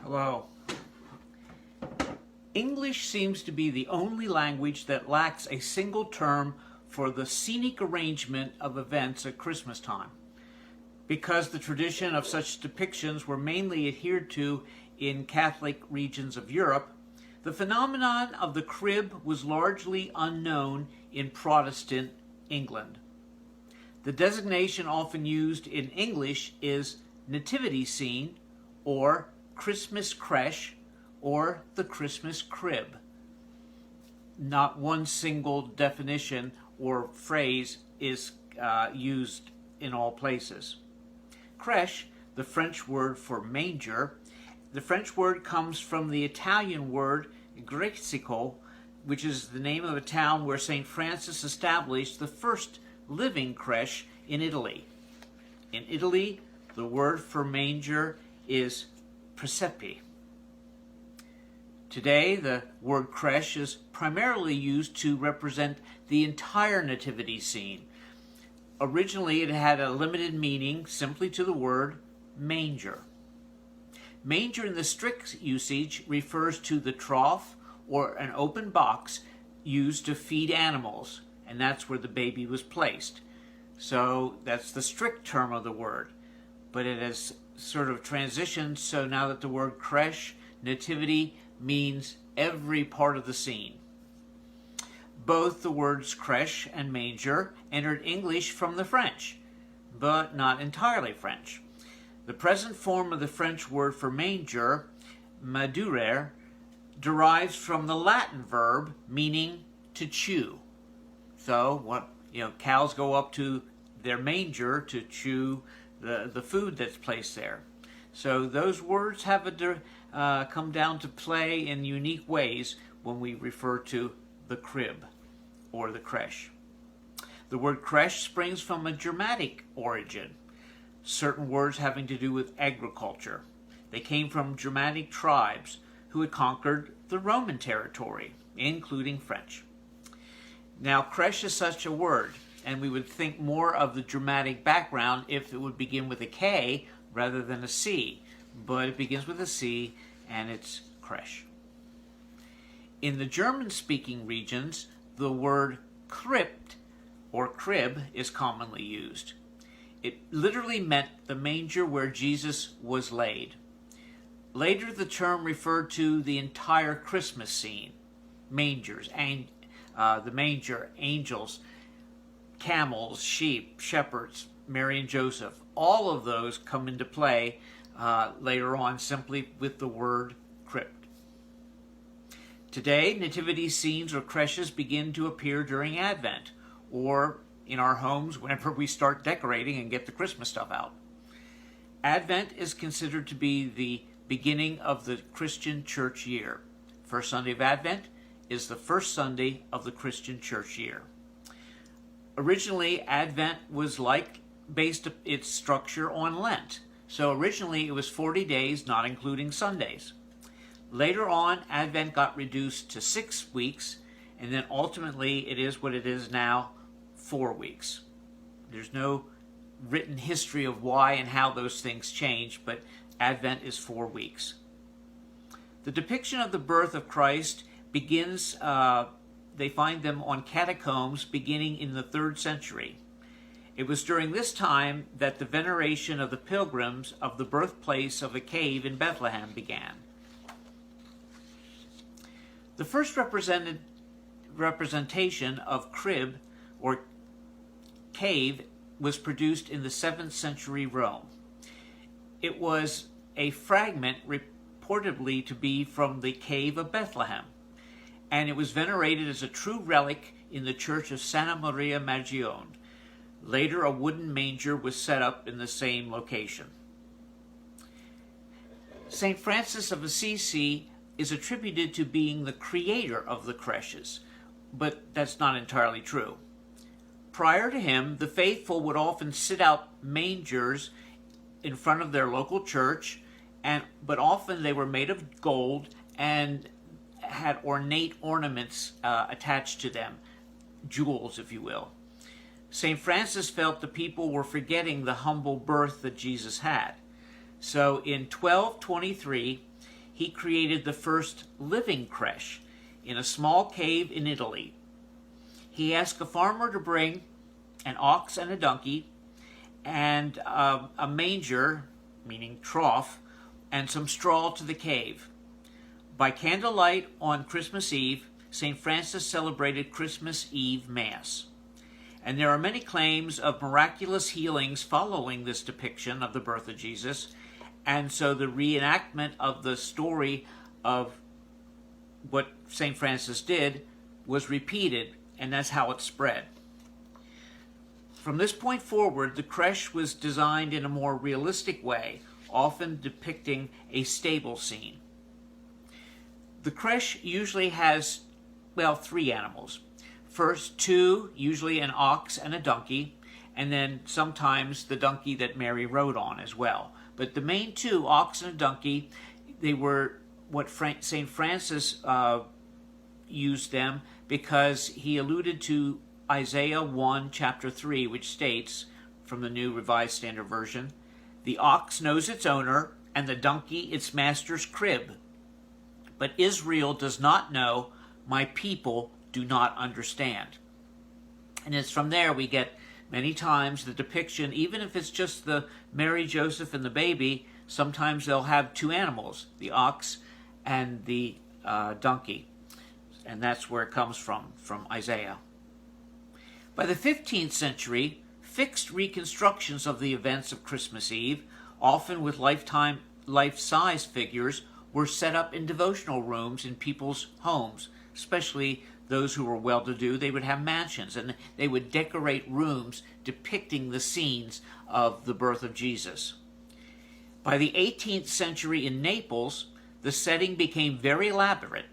Hello. English seems to be the only language that lacks a single term for the scenic arrangement of events at Christmas time. Because the tradition of such depictions were mainly adhered to in Catholic regions of Europe, the phenomenon of the crib was largely unknown in Protestant England. The designation often used in English is nativity scene, or Christmas creche, or the Christmas crib. Not one single definition or phrase is used in all places. Creche, the French word for manger, the French word comes from the Italian word grechico, which is the name of a town where St. Francis established the first living creche in Italy. In Italy, the word for manger is presepe. Today, the word creche is primarily used to represent the entire nativity scene. Originally, it had a limited meaning simply to the word manger. Manger in the strict usage refers to the trough or an open box used to feed animals, and that's where the baby was placed. So that's the strict term of the word. But it has sort of transitioned, so now that the word creche, nativity, means every part of the scene. Both the words creche and manger entered English from the French, but not entirely French. The present form of the French word for manger, madurer, derives from the Latin verb meaning to chew. So, cows go up to their manger to chew the food that's placed there. So those words have come down to play in unique ways when we refer to the crib or the creche. The word creche springs from a Germanic origin, certain words having to do with agriculture. They came from Germanic tribes who had conquered the Roman territory, including French. Now, creche is such a word, and we would think more of the Germanic background if it would begin with a K rather than a C, but it begins with a C, and it's creche. In the German-speaking regions, the word crypt or crib is commonly used. It literally meant the manger where Jesus was laid. Later, the term referred to the entire Christmas scene: mangers, the manger, angels, camels, sheep, shepherds, Mary and Joseph. All of those come into play later on simply with the word crypt. Today, nativity scenes or creches begin to appear during Advent, or in our homes whenever we start decorating and get the Christmas stuff out. Advent is considered to be the beginning of the Christian church year. First Sunday of Advent is the first Sunday of the Christian church year. Originally, Advent was based its structure on Lent. So originally it was 40 days, not including Sundays. Later on, Advent got reduced to 6 weeks, and then ultimately it is what it is now, 4 weeks. There's no written history of why and how those things change, but Advent is 4 weeks. The depiction of the birth of Christ begins, they find them on catacombs beginning in the 3rd century. It was during this time that the veneration of the pilgrims of the birthplace of a cave in Bethlehem began. The first representation of crib or cave was produced in the 7th century Rome. It was a fragment reportedly to be from the cave of Bethlehem, and it was venerated as a true relic in the church of Santa Maria Maggiore. Later, a wooden manger was set up in the same location. St. Francis of Assisi is attributed to being the creator of the creches, but that's not entirely true. Prior to him, the faithful would often sit out mangers in front of their local church, but often they were made of gold and had ornate ornaments attached to them, jewels, if you will. St. Francis felt the people were forgetting the humble birth that Jesus had. So in 1223, he created the first living creche in a small cave in Italy. He asked a farmer to bring an ox and a donkey and a manger, meaning trough, and some straw to the cave. By candlelight on Christmas Eve, St. Francis celebrated Christmas Eve Mass. And there are many claims of miraculous healings following this depiction of the birth of Jesus. And so the reenactment of the story of what St. Francis did was repeated, and that's how it spread. From this point forward, the creche was designed in a more realistic way, often depicting a stable scene. The creche usually has, three animals. First, two, usually an ox and a donkey, and then sometimes the donkey that Mary rode on as well. But the main two, ox and a donkey, they were what St. Francis used them because he alluded to Isaiah 1, chapter 3, which states, from the New Revised Standard Version, "The ox knows its owner, and the donkey its master's crib. But Israel does not know, my people do not understand." And it's from there we get many times the depiction, even if it's just the Mary, Joseph, and the baby, sometimes they'll have two animals, the ox and the donkey. And that's where it comes from Isaiah. By the 15th century, fixed reconstructions of the events of Christmas Eve, often with life-size figures, were set up in devotional rooms in people's homes, especially those who were well-to-do. They would have mansions, and they would decorate rooms depicting the scenes of the birth of Jesus. By the 18th century in Naples, the setting became very elaborate,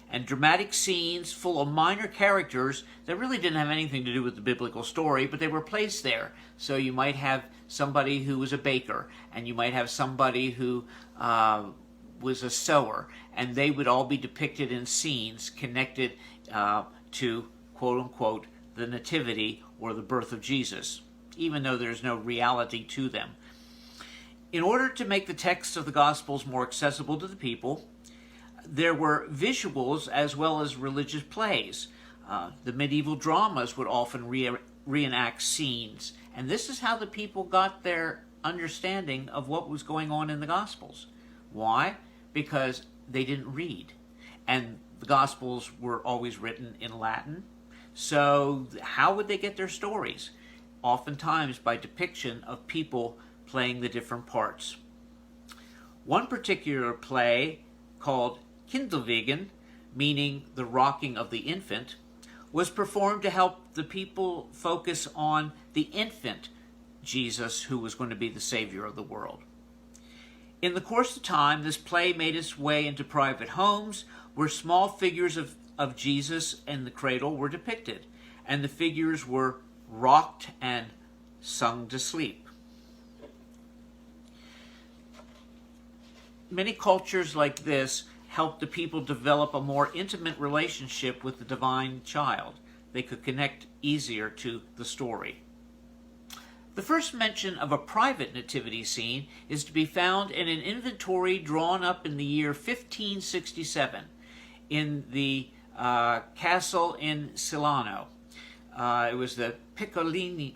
and dramatic scenes full of minor characters that really didn't have anything to do with the biblical story, but they were placed there. So you might have somebody who was a baker, and you might have somebody who was a sewer, and they would all be depicted in scenes connected to, quote-unquote, the Nativity or the birth of Jesus, even though there's no reality to them. In order to make the texts of the Gospels more accessible to the people, there were visuals as well as religious plays. The medieval dramas would often reenact scenes, and this is how the people got their understanding of what was going on in the Gospels. Why? Because they didn't read, and the Gospels were always written in Latin. So how would they get their stories? Oftentimes by depiction of people playing the different parts. One particular play, called Kinderwagen, meaning the rocking of the infant, was performed to help the people focus on the infant Jesus, who was going to be the Savior of the world. In the course of time, this play made its way into private homes, where small figures of Jesus in the cradle were depicted, and the figures were rocked and sung to sleep. Many cultures like this helped the people develop a more intimate relationship with the divine child. They could connect easier to the story. The first mention of a private nativity scene is to be found in an inventory drawn up in the year 1567 in the castle in Silano. It was the Piccolini,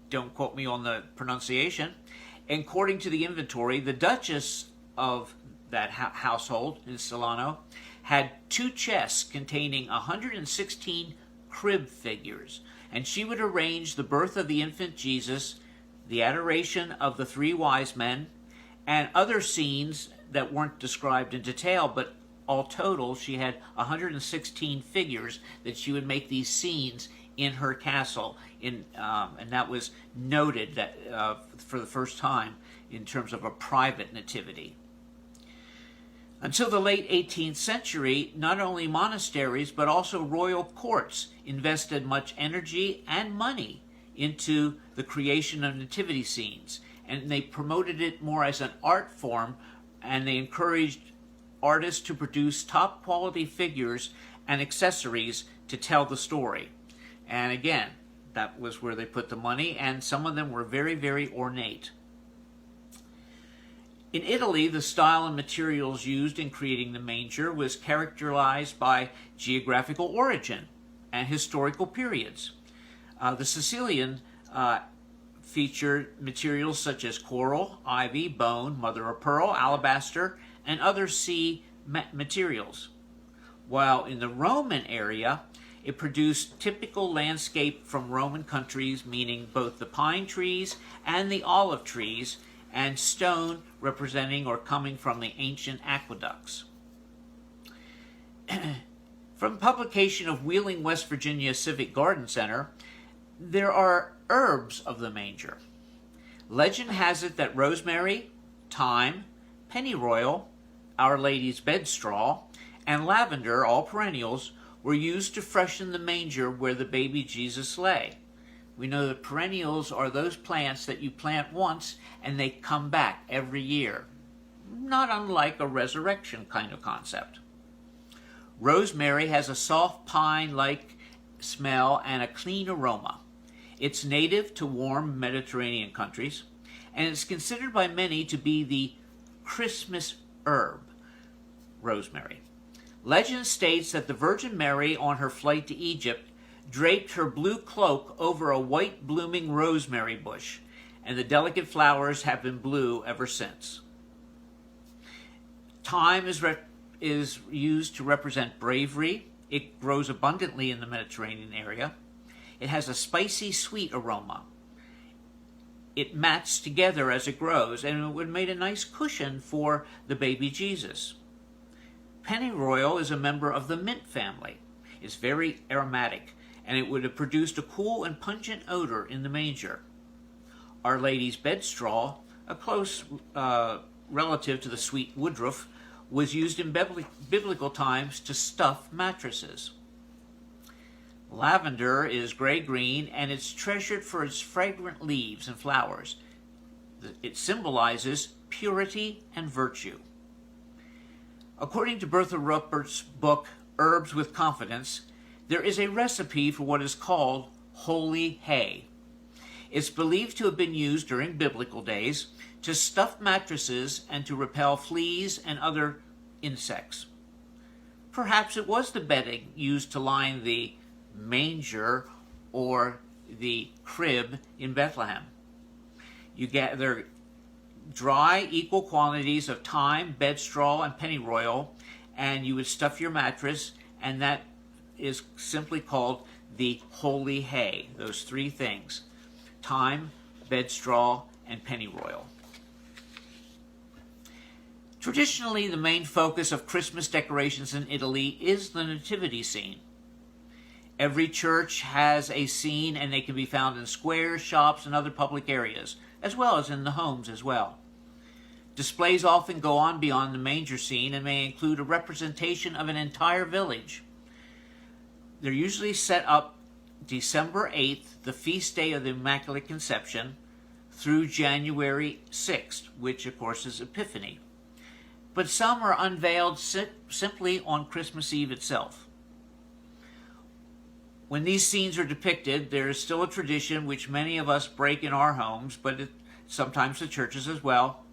don't quote me on the pronunciation. According to the inventory, the Duchess of that household in Silano had two chests containing 116 crib figures, and she would arrange the birth of the infant Jesus, the adoration of the three wise men, and other scenes that weren't described in detail, but all total, she had 116 figures that she would make these scenes in her castle, and that was noted that for the first time in terms of a private nativity. Until the late 18th century, not only monasteries but also royal courts invested much energy and money into the creation of nativity scenes, and they promoted it more as an art form, and they encouraged artists to produce top quality figures and accessories to tell the story. And again, that was where they put the money, and some of them were very, very ornate. In Italy, the style and materials used in creating the manger was characterized by geographical origin and historical periods. The Sicilian featured materials such as coral, ivy, bone, mother of pearl, alabaster, and other sea materials. While in the Roman area, it produced typical landscape from Roman countries, meaning both the pine trees and the olive trees, and stone representing or coming from the ancient aqueducts. From publication of Wheeling, West Virginia Civic Garden Center, there are herbs of the manger. Legend has it that rosemary, thyme, pennyroyal, Our Lady's bedstraw, and lavender, all perennials, were used to freshen the manger where the baby Jesus lay. We know that perennials are those plants that you plant once and they come back every year, not unlike a resurrection kind of concept. Rosemary has a soft pine-like smell and a clean aroma. It's native to warm Mediterranean countries, and it's considered by many to be the Christmas herb, rosemary. Legend states that the Virgin Mary, on her flight to Egypt, draped her blue cloak over a white blooming rosemary bush, and the delicate flowers have been blue ever since. Thyme is used to represent bravery. It grows abundantly in the Mediterranean area. It has a spicy, sweet aroma. It mats together as it grows, and it would make a nice cushion for the baby Jesus. Pennyroyal is a member of the mint family. It's very aromatic, and it would have produced a cool and pungent odor in the manger. Our Lady's bedstraw, a close relative to the sweet woodruff, was used in biblical times to stuff mattresses. Lavender is gray-green, and it's treasured for its fragrant leaves and flowers. It symbolizes purity and virtue. According to Bertha Rupert's book, Herbs with Confidence, there is a recipe for what is called holy hay. It's believed to have been used during biblical days to stuff mattresses and to repel fleas and other insects. Perhaps it was the bedding used to line the manger or the crib in Bethlehem. You gather dry, equal quantities of thyme, bedstraw, and pennyroyal, and you would stuff your mattress, and that is simply called the holy hay. Those three things: thyme, bedstraw, and pennyroyal. Traditionally, the main focus of Christmas decorations in Italy is the nativity scene. Every church has a scene, and they can be found in squares, shops, and other public areas, as well as in the homes as well. Displays often go on beyond the manger scene and may include a representation of an entire village. They're usually set up December 8th, the feast day of the Immaculate Conception, through January 6th, which of course is Epiphany. But some are unveiled simply on Christmas Eve itself. When these scenes are depicted, there is still a tradition which many of us break in our homes, but sometimes the churches as well.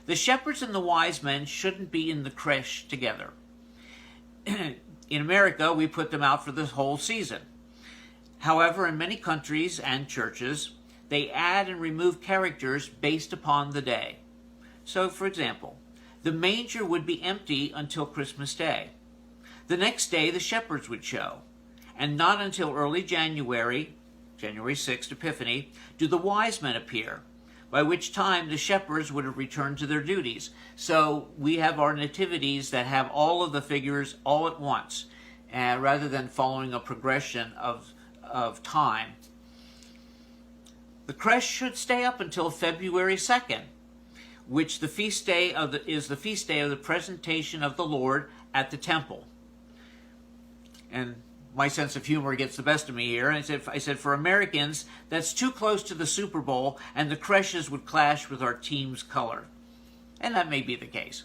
The shepherds and the wise men shouldn't be in the creche together. In America, we put them out for the whole season. However, in many countries and churches, they add and remove characters based upon the day. So, for example, the manger would be empty until Christmas Day. The next day, the shepherds would show. And not until early January 6th, Epiphany, do the wise men appear, by which time the shepherds would have returned to their duties. So we have our nativities that have all of the figures all at once, rather than following a progression of time. The creche should stay up until February 2nd, which is the feast day of the presentation of the Lord at the temple. And my sense of humor gets the best of me here. And I said, for Americans, that's too close to the Super Bowl, and the creches would clash with our team's color. And that may be the case.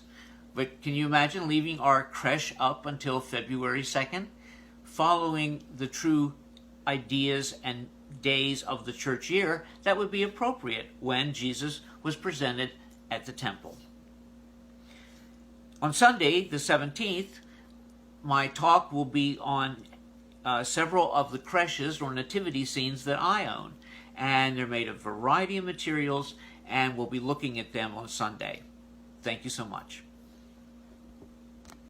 But can you imagine leaving our creche up until February 2nd? Following the true ideas and days of the church year, that would be appropriate when Jesus was presented at the temple. On Sunday, the 17th, my talk will be on several of the creches or nativity scenes that I own. And they're made of a variety of materials, and we'll be looking at them on Sunday. Thank you so much.